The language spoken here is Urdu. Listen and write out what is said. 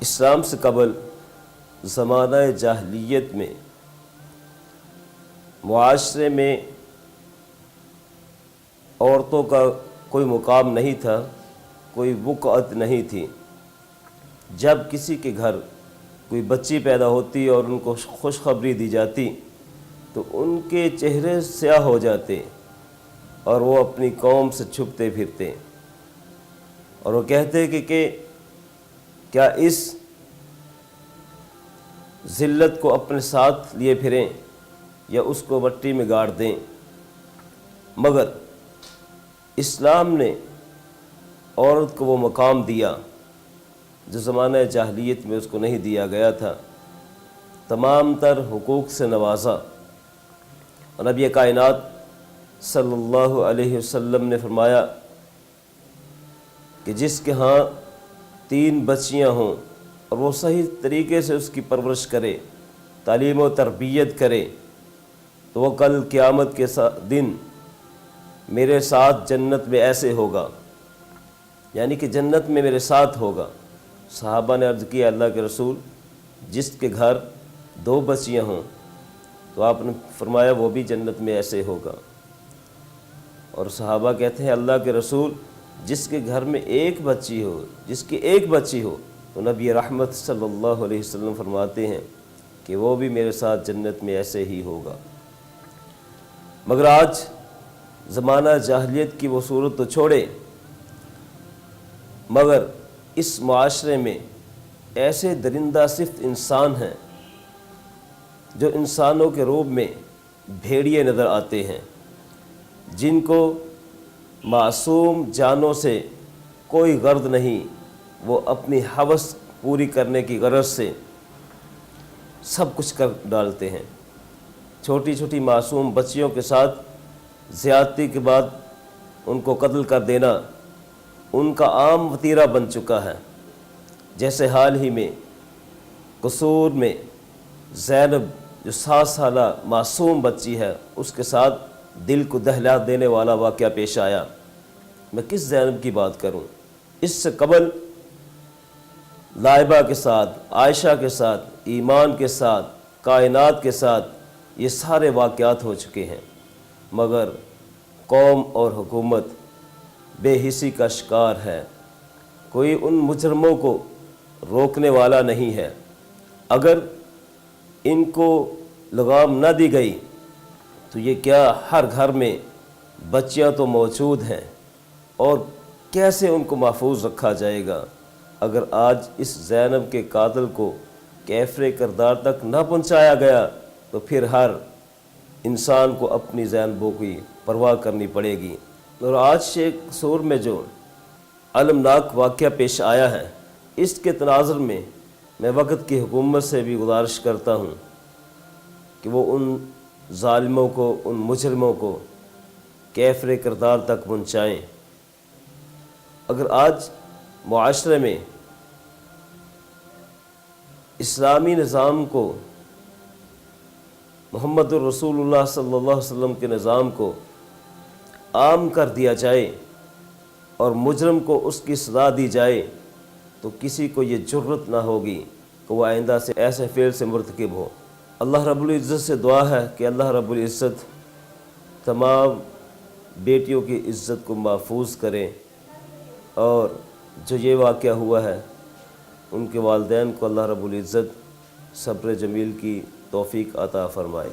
اسلام سے قبل زمانہ جاہلیت میں معاشرے میں عورتوں کا کوئی مقام نہیں تھا، کوئی وقعت نہیں تھی۔ جب کسی کے گھر کوئی بچی پیدا ہوتی اور ان کو خوشخبری دی جاتی تو ان کے چہرے سیاہ ہو جاتے اور وہ اپنی قوم سے چھپتے پھرتے اور وہ کہتے کہ کیا اس ذلت کو اپنے ساتھ لیے پھریں یا اس کو مٹی میں گاڑ دیں۔ مگر اسلام نے عورت کو وہ مقام دیا جو زمانہ جاہلیت میں اس کو نہیں دیا گیا تھا، تمام تر حقوق سے نوازا۔ اور نبی کائنات صلی اللہ علیہ وسلم نے فرمایا کہ جس کے ہاں 3 بچیاں ہوں اور وہ صحیح طریقے سے اس کی پرورش کرے، تعلیم و تربیت کرے، تو وہ کل قیامت کے دن میرے ساتھ جنت میں ایسے ہوگا، یعنی کہ جنت میں میرے ساتھ ہوگا۔ صحابہ نے عرض کیا اللہ کے رسول، جس کے گھر 2 بچیاں ہوں، تو آپ نے فرمایا وہ بھی جنت میں ایسے ہوگا۔ اور صحابہ کہتے ہیں اللہ کے رسول، جس کے گھر میں 1 بچی ہو، جس کی 1 بچی ہو، تو نبی رحمت صلی اللہ علیہ وسلم فرماتے ہیں کہ وہ بھی میرے ساتھ جنت میں ایسے ہی ہوگا۔ مگر آج زمانہ جاہلیت کی وہ صورت تو چھوڑے، مگر اس معاشرے میں ایسے درندہ صفت انسان ہیں جو انسانوں کے روپ میں بھیڑیے نظر آتے ہیں، جن کو معصوم جانوں سے کوئی غرض نہیں، وہ اپنی ہوس پوری کرنے کی غرض سے سب کچھ کر ڈالتے ہیں۔ چھوٹی چھوٹی معصوم بچیوں کے ساتھ زیادتی کے بعد ان کو قتل کر دینا ان کا عام وتیرہ بن چکا ہے۔ جیسے حال ہی میں قصور میں زینب جو 7 سالہ معصوم بچی ہے، اس کے ساتھ دل کو دہلا دینے والا واقعہ پیش آیا۔ میں کس زینب کی بات کروں؟ اس سے قبل لائبہ کے ساتھ، عائشہ کے ساتھ، ایمان کے ساتھ، کائنات کے ساتھ یہ سارے واقعات ہو چکے ہیں، مگر قوم اور حکومت بے حسی کا شکار ہے۔ کوئی ان مجرموں کو روکنے والا نہیں ہے۔ اگر ان کو لگام نہ دی گئی تو یہ کیا ہر گھر میں بچیاں تو موجود ہیں، اور کیسے ان کو محفوظ رکھا جائے گا؟ اگر آج اس زینب کے قاتل کو کیفر کردار تک نہ پہنچایا گیا تو پھر ہر انسان کو اپنی زینبوں کی پرواہ کرنی پڑے گی۔ اور آج شیخ قصور میں جو المناک واقعہ پیش آیا ہے، اس کے تناظر میں میں وقت کی حکومت سے بھی گزارش کرتا ہوں کہ وہ ان ظالموں کو، ان مجرموں کو کیفر کردار تک پہنچائیں۔ اگر آج معاشرے میں اسلامی نظام کو، محمد الرسول اللہ صلی اللہ علیہ وسلم کے نظام کو عام کر دیا جائے اور مجرم کو اس کی سزا دی جائے تو کسی کو یہ جرت نہ ہوگی کہ وہ آئندہ سے ایسے فعل سے مرتکب ہو۔ اللہ رب العزت سے دعا ہے کہ اللہ رب العزت تمام بیٹیوں کی عزت کو محفوظ کریں، اور جو یہ واقعہ ہوا ہے ان کے والدین کو اللہ رب العزت صبر جمیل کی توفیق عطا فرمائے۔